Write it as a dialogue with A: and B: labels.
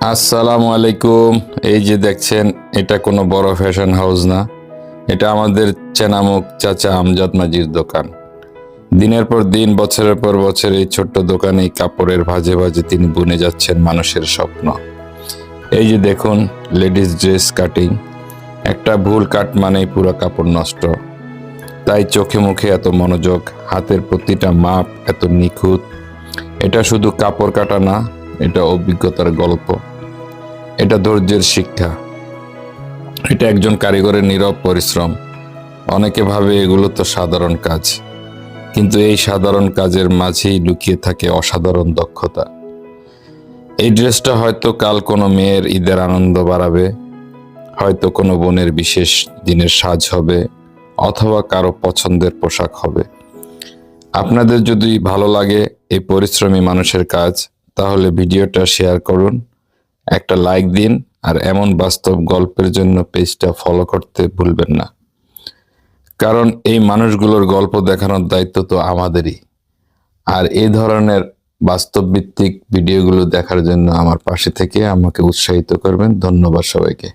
A: আসসালামু আলাইকুম। এই যে দেখছেন, এটা কোনো বড় ফ্যাশন হাউস না, এটা আমাদের চেনামুখ চাচা আমজাদ মাঝির দোকান। দিনের পর দিন, বছরের পর বছর এই ছোট্ট দোকানে কাপড়ের ভাঁজে ভাঁজে তিনি বুনে যাচ্ছেন মানুষের স্বপ্ন। এই যে দেখুন, লেডিস ড্রেস কাটিং, একটা ভুল কাট মানেই পুরো কাপড় নষ্ট। তাই চোখে মুখে এত মনোযোগ, হাতের প্রতিটা মাপ এত নিখুঁত। এটা শুধু কাপড় কাটা না, এটা অভিজ্ঞতার গল্প, এটা ধৈর্যের শিক্ষা, এটা একজন কারিগরের নীরব পরিশ্রম। অনেকে ভাবে এগুলো তো সাধারণ কাজ, কিন্তু এই সাধারণ কাজের মাঝেই লুকিয়ে থাকে অসাধারণ দক্ষতা। এই ড্রেসটা হয়তো কাল কোনো মেয়ের ঈদের আনন্দ বাড়াবে, হয়তো কোনো বোনের বিশেষ দিনের সাজ হবে, অথবা কারো পছন্দের পোশাক হবে। আপনাদের যদি ভালো লাগে এই পরিশ্রমী মানুষের কাজ, তাহলে ভিডিওটা শেয়ার করুন, একটা লাইক দিন, আর এমন বাস্তব গল্পের জন্য পেজটা ফলো করতে ভুলবেন না। কারণ এই মানুষগুলোর গল্প দেখানোর দায়িত্ব তো আমাদেরই। আর এই ধরনের বাস্তব ভিত্তিক ভিডিওগুলো দেখার জন্য আমার পাশে থেকে আমাকে উৎসাহিত করবেন। ধন্যবাদ সবাইকে।